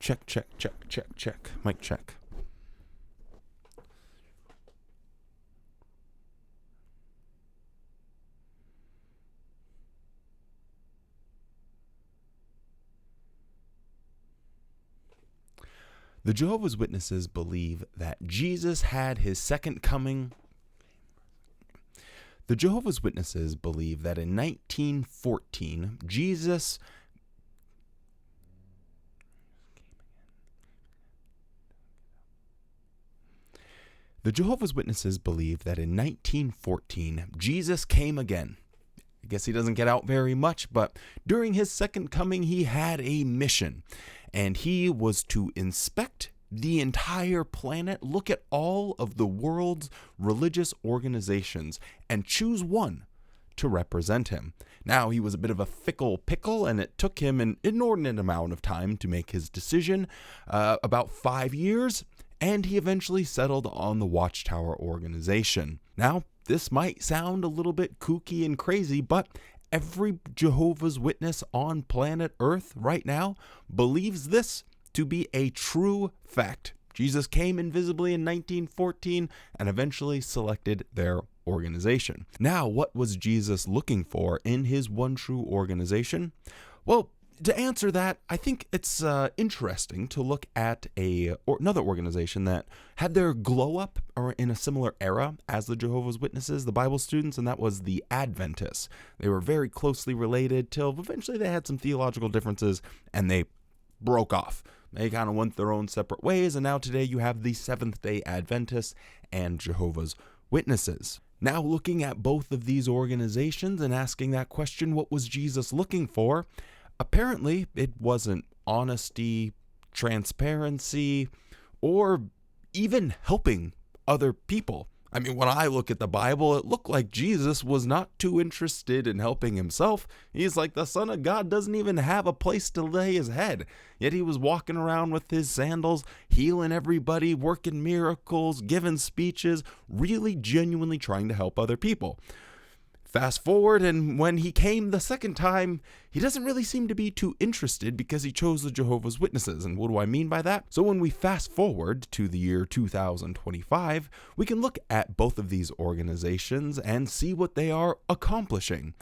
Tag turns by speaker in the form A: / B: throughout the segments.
A: Check, check, check, check, check. Mic check. The Jehovah's Witnesses believe that Jesus had his second coming. The Jehovah's Witnesses believe that in 1914, The Jehovah's Witnesses believe that in 1914, Jesus came again. I guess he doesn't get out very much, but during his second coming, he had a mission, and he was to inspect the entire planet, look at all of the world's religious organizations, and choose one to represent him. Now, he was a bit of a fickle pickle, and it took him an inordinate amount of time to make his decision, about 5 years, and he eventually settled on the Watchtower organization. Now, this might sound a little bit kooky and crazy, but every Jehovah's Witness on planet Earth right now believes this to be a true fact. Jesus came invisibly in 1914 and eventually selected their organization. Now, what was Jesus looking for in his one true organization? Well, to answer that, I think it's interesting to look at another organization that had their glow up or in a similar era as the Jehovah's Witnesses, the Bible students, and that was the Adventists. They were very closely related till eventually they had some theological differences and they broke off. They kind of went their own separate ways, and now today you have the Seventh-day Adventists and Jehovah's Witnesses. Now, looking at both of these organizations and asking that question, what was Jesus looking for? Apparently, it wasn't honesty, transparency, or even helping other people. I mean, when I look at the Bible, it looked like Jesus was not too interested in helping himself. He's like the Son of God, doesn't even have a place to lay his head. Yet he was walking around with his sandals, healing everybody, working miracles, giving speeches, really genuinely trying to help other people. Fast forward, and when he came the second time, he doesn't really seem to be too interested because he chose the Jehovah's Witnesses. And what do I mean by that? So when we fast forward to the year 2025, we can look at both of these organizations and see what they are accomplishing.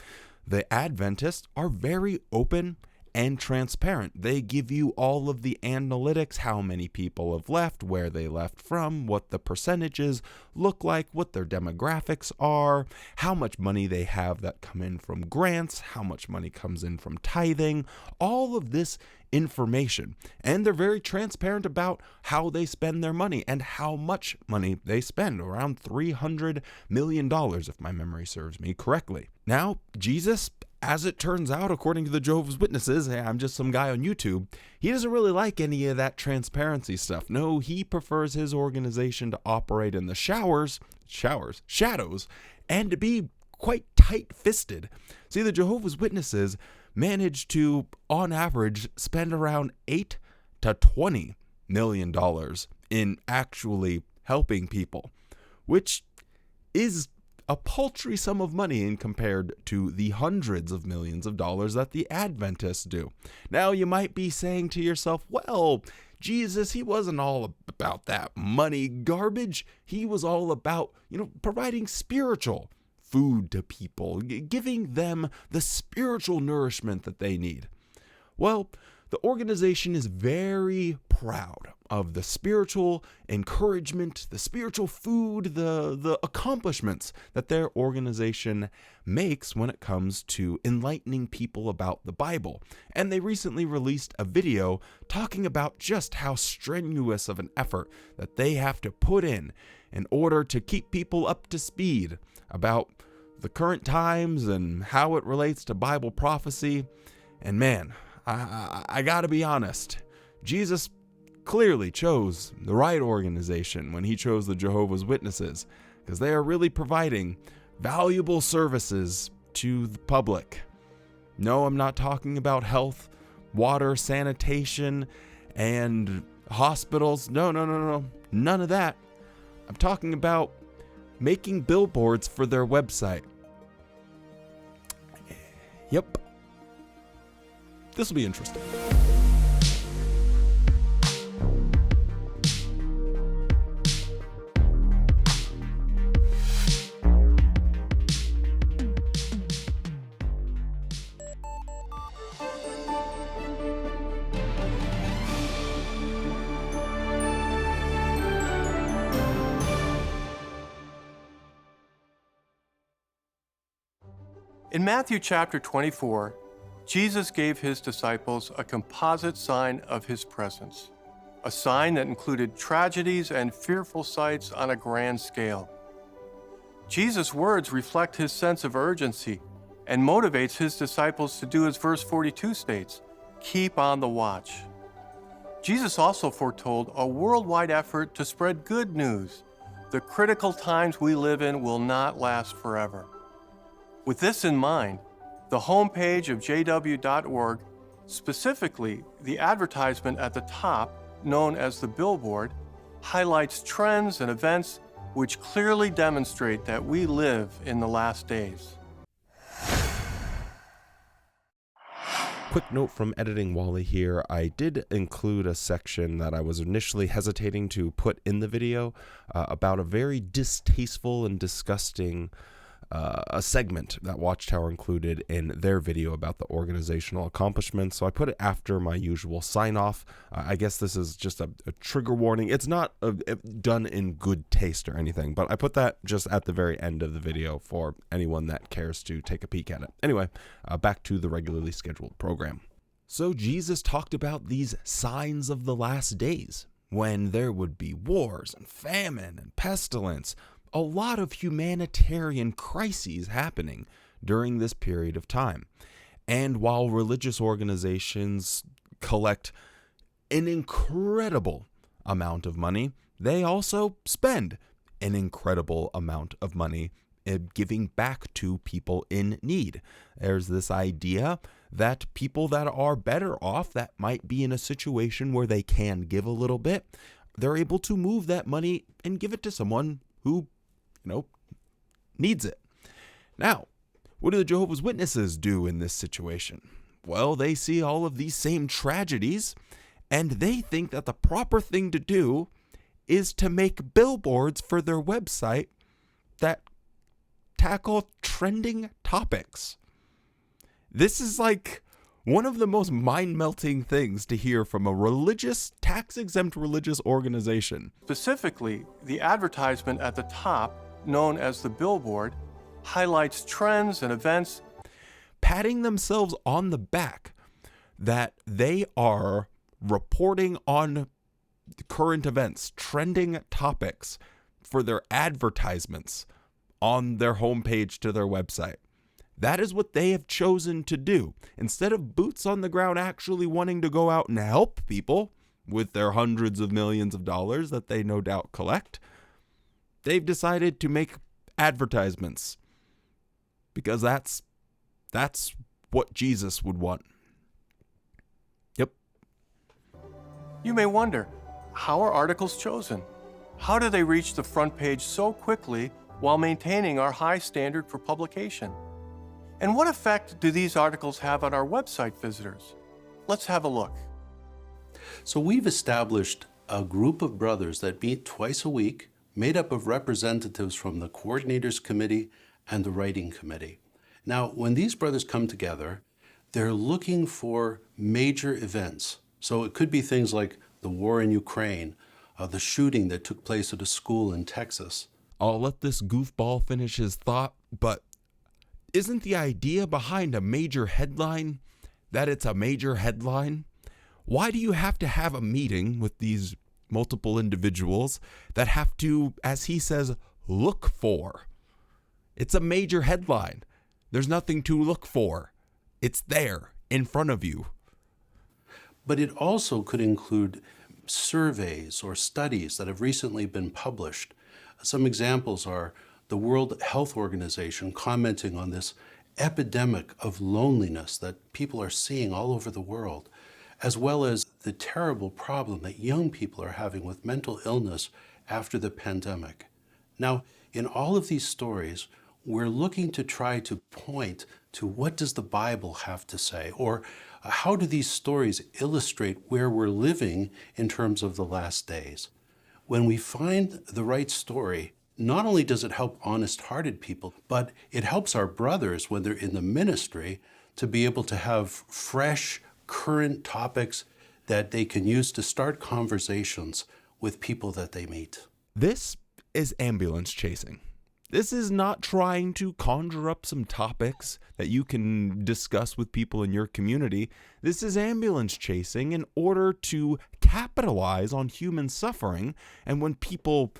A: The Adventists are very open and transparent. They give you all of the analytics, how many people have left, where they left from, what the percentages look like, what their demographics are, how much money they have that come in from grants, how much money comes in from tithing, all of this information. And they're very transparent about how they spend their money and how much money they spend, around $300 million, if my memory serves me correctly. Now, Jesus, as it turns out, according to the Jehovah's Witnesses, hey, I'm just some guy on YouTube, he doesn't really like any of that transparency stuff. No, he prefers his organization to operate in the shadows, and to be quite tight-fisted. See, the Jehovah's Witnesses manage to, on average, spend around $8 to $20 million in actually helping people, which is a paltry sum of money in compared to the hundreds of millions of dollars that the Adventists do. Now, you might be saying to yourself, well, Jesus, he wasn't all about that money garbage. He was all about, providing spiritual food to people, giving them the spiritual nourishment that they need. Well, the organization is very proud of the spiritual encouragement, the spiritual food, the accomplishments that their organization makes when it comes to enlightening people about the Bible. And they recently released a video talking about just how strenuous of an effort that they have to put in order to keep people up to speed about the current times and how it relates to Bible prophecy. And man, I gotta be honest, Jesus clearly chose the right organization when he chose the Jehovah's Witnesses, because they are really providing valuable services to the public. No, I'm not talking about health, water, sanitation, and hospitals. No. None of that. I'm talking about making billboards for their website. Yep. This will be interesting.
B: In Matthew chapter 24, Jesus gave his disciples a composite sign of his presence, a sign that included tragedies and fearful sights on a grand scale. Jesus' words reflect his sense of urgency and motivates his disciples to do as verse 42 states, keep on the watch. Jesus also foretold a worldwide effort to spread good news. The critical times we live in will not last forever. With this in mind, the homepage of jw.org, specifically the advertisement at the top, known as the billboard, highlights trends and events which clearly demonstrate that we live in the last days.
A: Quick note from Editing Wally here, I did include a section that I was initially hesitating to put in the video about a very distasteful and disgusting a segment that Watchtower included in their video about the organizational accomplishments. So I put it after my usual sign-off. I guess this is just a trigger warning. It's not done in good taste or anything, but I put that just at the very end of the video for anyone that cares to take a peek at it. Anyway, back to the regularly scheduled program. So Jesus talked about these signs of the last days, when there would be wars and famine and pestilence, a lot of humanitarian crises happening during this period of time. And while religious organizations collect an incredible amount of money, they also spend an incredible amount of money giving back to people in need. There's this idea that people that are better off, that might be in a situation where they can give a little bit, they're able to move that money and give it to someone who needs it. Now, what do the Jehovah's Witnesses do in this situation? Well, they see all of these same tragedies, and they think that the proper thing to do is to make billboards for their website that tackle trending topics. This is like one of the most mind-melting things to hear from a religious, tax-exempt religious organization.
B: Specifically, the advertisement at the top, known as the billboard, highlights trends and events,
A: patting themselves on the back that they are reporting on current events, trending topics for their advertisements on their homepage to their website. That is what they have chosen to do. Instead of boots on the ground actually wanting to go out and help people with their hundreds of millions of dollars that they no doubt collect, they've decided to make advertisements because that's what Jesus would want. Yep.
B: You may wonder, how are articles chosen? How do they reach the front page so quickly while maintaining our high standard for publication? And what effect do these articles have on our website visitors? Let's have a look.
C: So we've established a group of brothers that meet twice a week, made up of representatives from the coordinators committee and the writing committee. Now, when these brothers come together, they're looking for major events. So it could be things like the war in Ukraine, the shooting that took place at a school in Texas.
A: I'll let this goofball finish his thought, but isn't the idea behind a major headline that it's a major headline? Why do you have to have a meeting with these multiple individuals that have to, as he says, look for? It's a major headline. There's nothing to look for. It's there in front of you.
C: But it also could include surveys or studies that have recently been published. Some examples are the World Health Organization commenting on this epidemic of loneliness that people are seeing all over the world, as well as the terrible problem that young people are having with mental illness after the pandemic. Now, in all of these stories, we're looking to try to point to what does the Bible have to say, or how do these stories illustrate where we're living in terms of the last days. When we find the right story, not only does it help honest-hearted people, but it helps our brothers when they're in the ministry to be able to have fresh, current topics that they can use to start conversations with people that they meet.
A: This is ambulance chasing. This is not trying to conjure up some topics that you can discuss with people in your community. This is ambulance chasing in order to capitalize on human suffering. And when people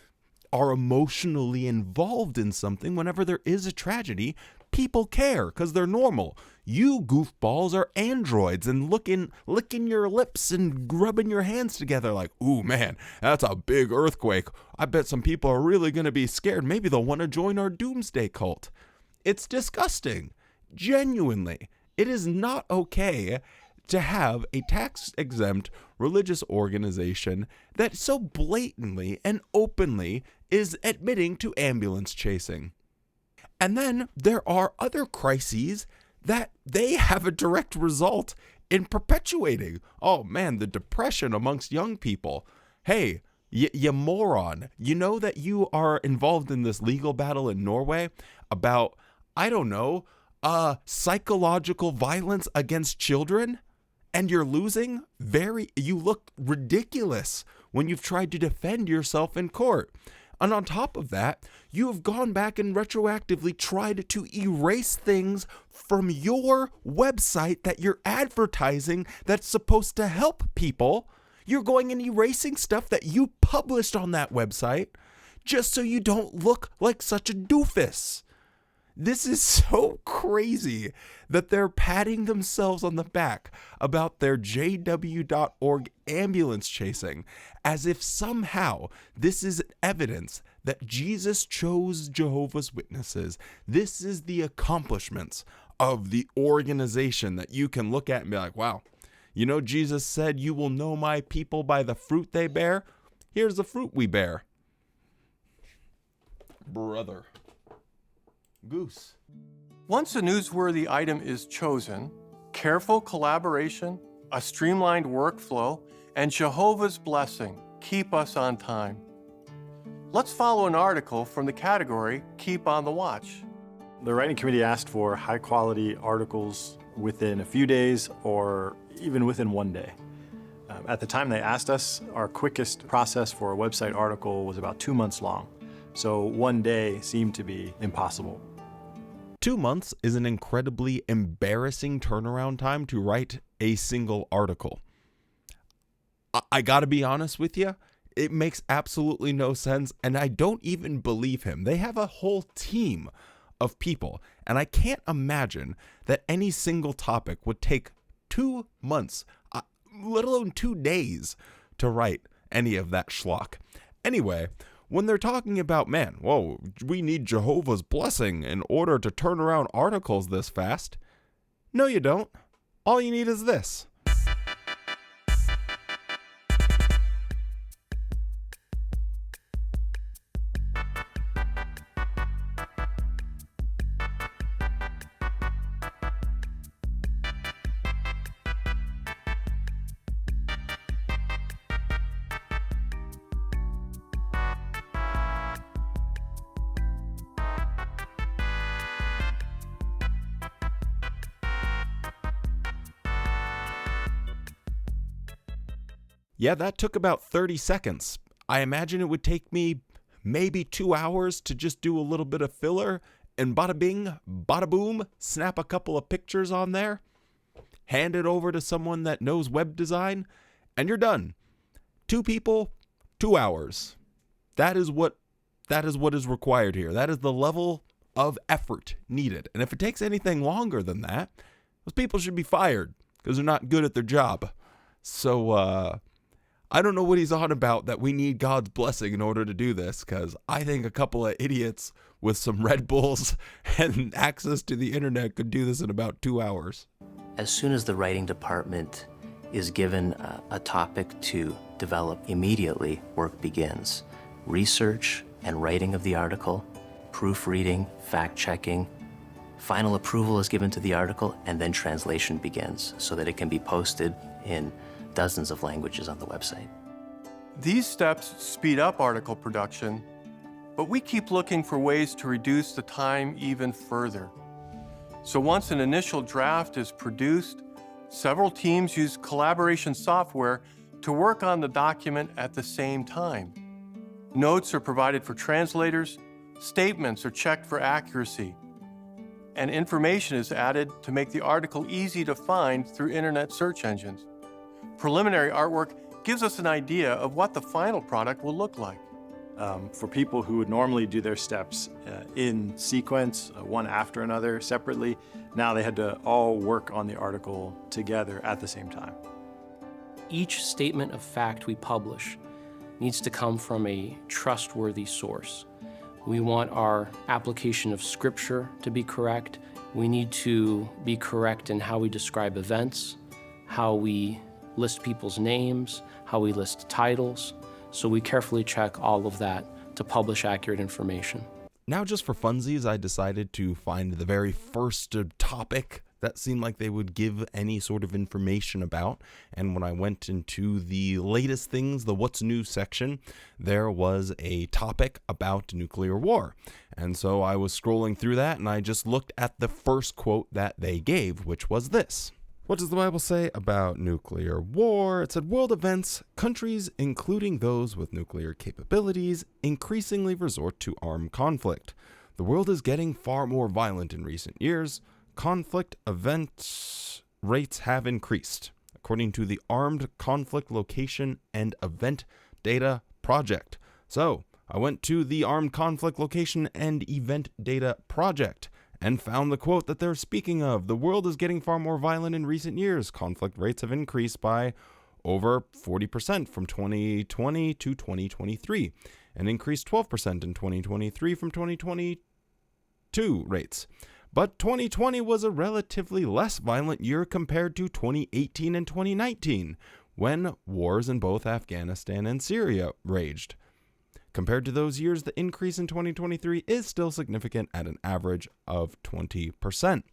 A: are emotionally involved in something, whenever there is a tragedy, people care because they're normal. You goofballs are androids and licking your lips and rubbing your hands together like, ooh man, that's a big earthquake. I bet some people are really going to be scared. Maybe they'll want to join our doomsday cult. It's disgusting. Genuinely. It is not okay to have a tax-exempt religious organization that so blatantly and openly is admitting to ambulance chasing. And then there are other crises that they have a direct result in perpetuating. Oh man, the depression amongst young people. Hey, you moron. You know that you are involved in this legal battle in Norway about, I don't know, psychological violence against children? And you're losing? You look ridiculous when you've tried to defend yourself in court. And on top of that, you have gone back and retroactively tried to erase things from your website that you're advertising that's supposed to help people. You're going and erasing stuff that you published on that website just so you don't look like such a doofus. This is so crazy that they're patting themselves on the back about their JW.org ambulance chasing as if somehow this is evidence that Jesus chose Jehovah's Witnesses. This is the accomplishments of the organization that you can look at and be like, wow, you know, Jesus said, you will know my people by the fruit they bear. Here's the fruit we bear. Brother. Goose.
B: Once a newsworthy item is chosen, careful collaboration, a streamlined workflow, and Jehovah's blessing keep us on time. Let's follow an article from the category Keep on the Watch.
D: The writing committee asked for high-quality articles within a few days or even within one day. At the time they asked us, our quickest process for a website article was about 2 months long. So one day seemed to be impossible.
A: 2 months is an incredibly embarrassing turnaround time to write a single article. I gotta be honest with you, it makes absolutely no sense, and I don't even believe him. They have a whole team of people, and I can't imagine that any single topic would take 2 months, let alone 2 days, to write any of that schlock. Anyway, when they're talking about, man, whoa, we need Jehovah's blessing in order to turn around articles this fast. No, you don't. All you need is this. Yeah, that took about 30 seconds. I imagine it would take me maybe 2 hours to just do a little bit of filler and bada bing, bada boom, snap a couple of pictures on there, hand it over to someone that knows web design, and you're done. 2 people, 2 hours. That is what is required here. That is the level of effort needed. And if it takes anything longer than that, those people should be fired because they're not good at their job. So, I don't know what he's on about that we need God's blessing in order to do this, because I think a couple of idiots with some Red Bulls and access to the internet could do this in about 2 hours.
E: As soon as the writing department is given a topic to develop, immediately work begins. Research and writing of the article, proofreading, fact-checking, final approval is given to the article, and then translation begins so that it can be posted in dozens of languages on the website.
B: These steps speed up article production, but we keep looking for ways to reduce the time even further. So once an initial draft is produced, several teams use collaboration software to work on the document at the same time. Notes are provided for translators, Statements are checked for accuracy, and information is added to make the article easy to find through internet search engines. Preliminary artwork gives us an idea of what the final product will look like.
D: For people who would normally do their steps in sequence, one after another, separately, now they had to all work on the article together at the same time.
F: Each statement of fact we publish needs to come from a trustworthy source. We want our application of scripture to be correct. We need to be correct in how we describe events, how we list people's names, how we list titles. So we carefully check all of that to publish accurate information.
A: Now, just for funsies, I decided to find the very first topic that seemed like they would give any sort of information about. And when I went into the latest things, the What's New section, there was a topic about nuclear war. And so I was scrolling through that and I just looked at the first quote that they gave, which was this. What does the Bible say about nuclear war? It said, world events, countries, including those with nuclear capabilities, increasingly resort to armed conflict. The world is getting far more violent in recent years. Conflict event rates have increased, according to the Armed Conflict Location and Event Data Project. So I went to the Armed Conflict Location and Event Data Project and found the quote that they're speaking of. The world is getting far more violent in recent years. Conflict rates have increased by over 40% from 2020 to 2023, and increased 12% in 2023 from 2022 rates. But 2020 was a relatively less violent year compared to 2018 and 2019, when wars in both Afghanistan and Syria raged. Compared to those years, the increase in 2023 is still significant at an average of 20%.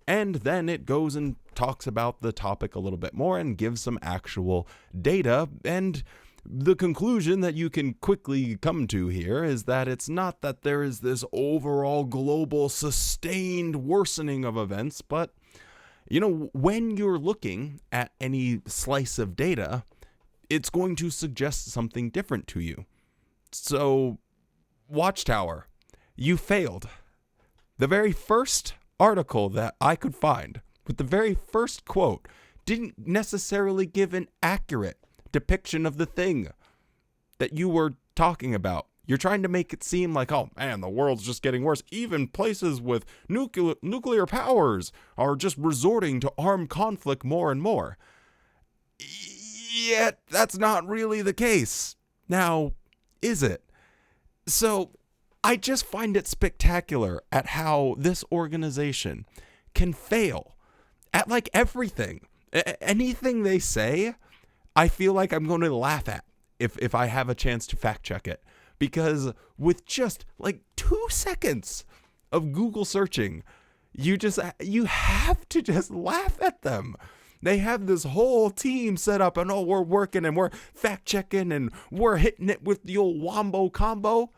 A: And then it goes and talks about the topic a little bit more and gives some actual data. And the conclusion that you can quickly come to here is that it's not that there is this overall global sustained worsening of events, but, you know, when you're looking at any slice of data, it's going to suggest something different to you. So, Watchtower, you failed. The very first article that I could find with the very first quote didn't necessarily give an accurate depiction of the thing that you were talking about. You're trying to make it seem like, oh man, the world's just getting worse. Even places with nuclear powers are just resorting to armed conflict more and more. Yet, that's not really the case. Now, is it? So, I just find it spectacular at how this organization can fail at like everything. Anything they say, I feel like I'm going to laugh at if I have a chance to fact check it. Because with just like 2 seconds of Google searching, you have to just laugh at them. They have this whole team set up and, oh, we're working and we're fact checking and we're hitting it with the old wombo combo.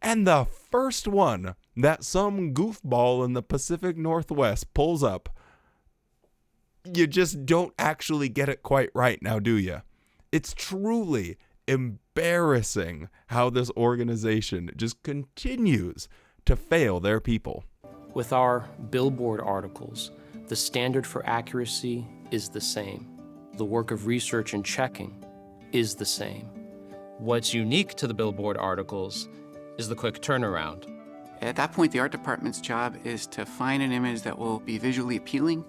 A: And the first one that some goofball in the Pacific Northwest pulls up, you just don't actually get it quite right now, do you? It's truly embarrassing how this organization just continues to fail their people.
F: With our billboard articles, the standard for accuracy is the same. The work of research and checking is the same.
G: What's unique to the billboard articles is the quick turnaround.
H: At that point, the art department's job is to find an image that will be visually appealing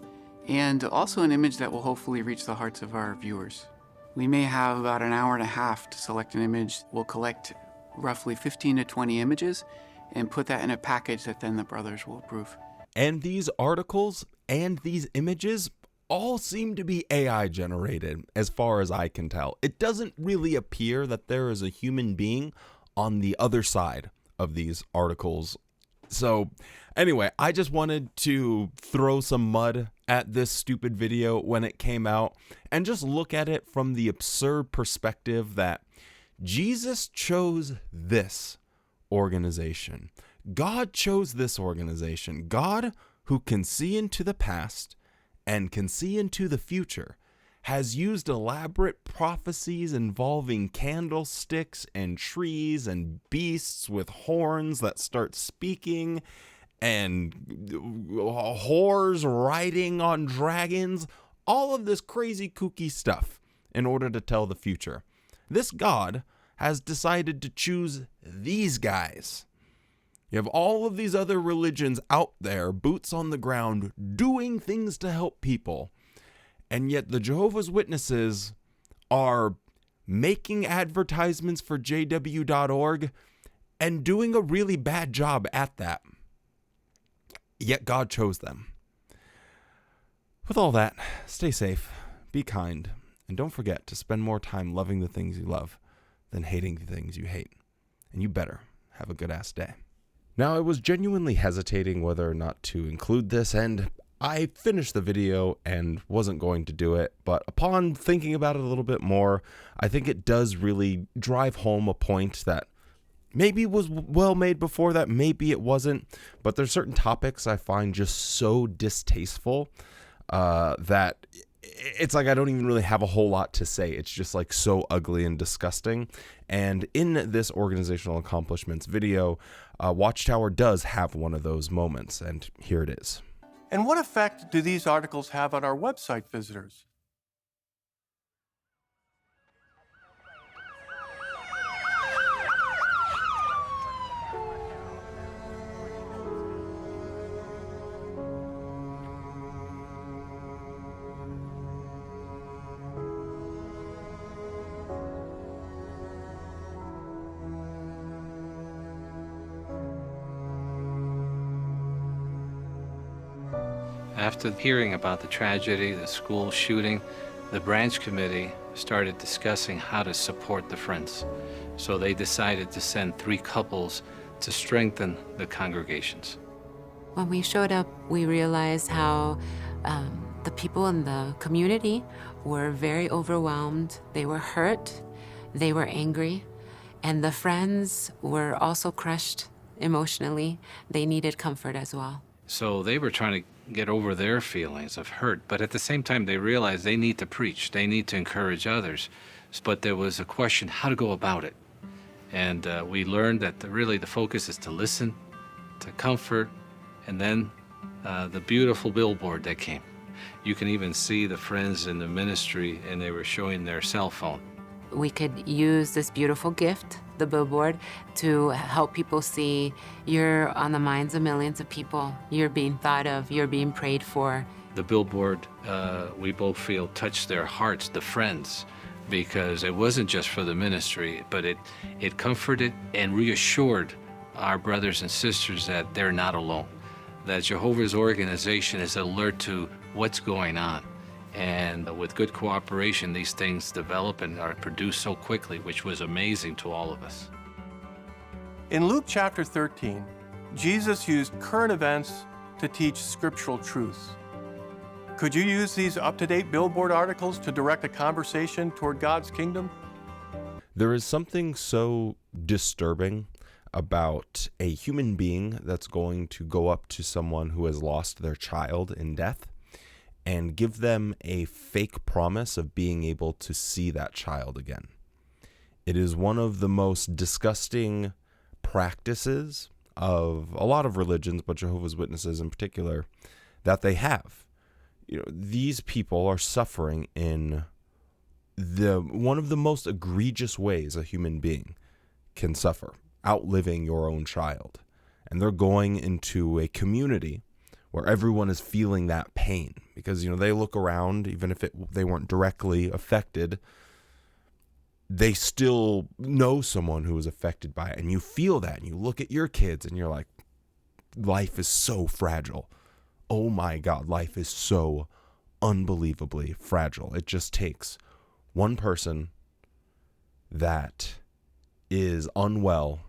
H: and also an image that will hopefully reach the hearts of our viewers. We may have about an hour and a half to select an image. We'll collect roughly 15 to 20 images and put that in a package that then the brothers will approve.
A: And these articles and these images all seem to be AI generated, as far as I can tell. It doesn't really appear that there is a human being on the other side of these articles. So anyway, I just wanted to throw some mud at this stupid video when it came out and just look at it from the absurd perspective that Jesus chose this organization. God chose this organization. God, who can see into the past and can see into the future, has used elaborate prophecies involving candlesticks and trees and beasts with horns that start speaking and whores riding on dragons, all of this crazy kooky stuff in order to tell the future. This God has decided to choose these guys. You have all of these other religions out there, boots on the ground, doing things to help people. And yet the Jehovah's Witnesses are making advertisements for JW.org and doing a really bad job at that. Yet God chose them. With all that, stay safe, be kind, and don't forget to spend more time loving the things you love than hating the things you hate. And you better have a good-ass day. Now, I was genuinely hesitating whether or not to include this, and I finished the video and wasn't going to do it, but upon thinking about it a little bit more, I think it does really drive home a point that maybe was well made before that, maybe it wasn't, but there's certain topics I find just so distasteful that it's like I don't even really have a whole lot to say. It's just like so ugly and disgusting. And in this organizational accomplishments video, Watchtower does have one of those moments, and here it is.
B: And what effect do these articles have on our website visitors?
I: After hearing about the tragedy, the school shooting, the branch committee started discussing how to support the Friends. So they decided to send 3 couples to strengthen the congregations.
J: When we showed up, we realized how the people in the community were very overwhelmed. They were hurt, they were angry, and the Friends were also crushed emotionally. They needed comfort as well.
I: So they were trying to get over their feelings of hurt, but at the same time they realized they need to preach, they need to encourage others. But there was a question how to go about it. And we learned that really the focus is to listen, to comfort, and then the beautiful billboard that came. You can even see the Friends in the ministry, and they were showing their cell phone.
J: We could use this beautiful gift, the billboard, to help people see you're on the minds of millions of people. You're being thought of, you're being prayed for.
I: The billboard, we both feel, touched their hearts, the Friends, because it wasn't just for the ministry, but it comforted and reassured our brothers and sisters that they're not alone, that Jehovah's organization is alert to what's going on. And with good cooperation, these things develop and are produced so quickly, which was amazing to all of us.
B: In Luke chapter 13, Jesus used current events to teach scriptural truths. Could you use these up-to-date billboard articles to direct a conversation toward God's kingdom?
A: There is something so disturbing about a human being that's going to go up to someone who has lost their child in death and give them a fake promise of being able to see that child again. It is one of the most disgusting practices of a lot of religions, but Jehovah's Witnesses in particular, that they have. You know, these people are suffering in one of the most egregious ways a human being can suffer, outliving your own child. And they're going into a community where everyone is feeling that pain because, you know, they look around, even if they weren't directly affected, they still know someone who was affected by it. And you feel that, and you look at your kids and you're like, life is so fragile. Oh my God, life is so unbelievably fragile. It just takes one person that is unwell,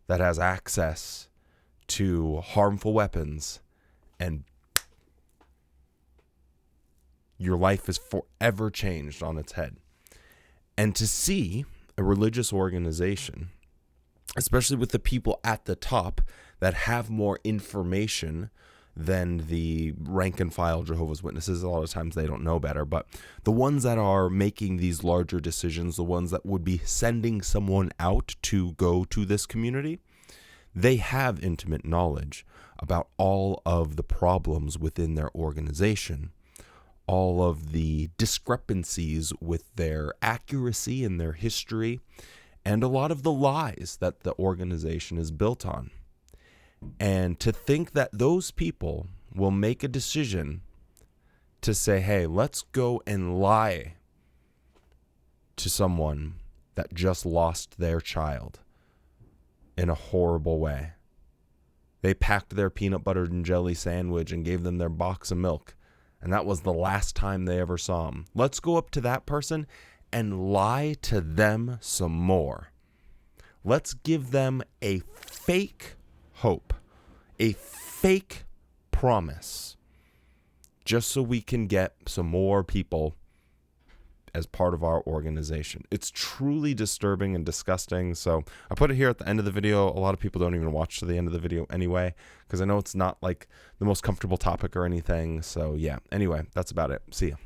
A: that has access to harmful weapons, and your life is forever changed on its head. And to see a religious organization, especially with the people at the top that have more information than the rank and file Jehovah's Witnesses. A lot of times they don't know better, but the ones that are making these larger decisions, the ones that would be sending someone out to go to this community, they have intimate knowledge about all of the problems within their organization, all of the discrepancies with their accuracy and their history, and a lot of the lies that the organization is built on. And to think that those people will make a decision to say, hey, let's go and lie to someone that just lost their child in a horrible way. They packed their peanut butter and jelly sandwich and gave them their box of milk, and that was the last time they ever saw them. Let's go up to that person and lie to them some more. Let's give them a fake hope, a fake promise, just so we can get some more people as part of our organization. It's truly disturbing and disgusting. So I put it here at the end of the video. A lot of people don't even watch to the end of the video anyway, because I know it's not like the most comfortable topic or anything. So yeah, anyway, that's about it. See ya.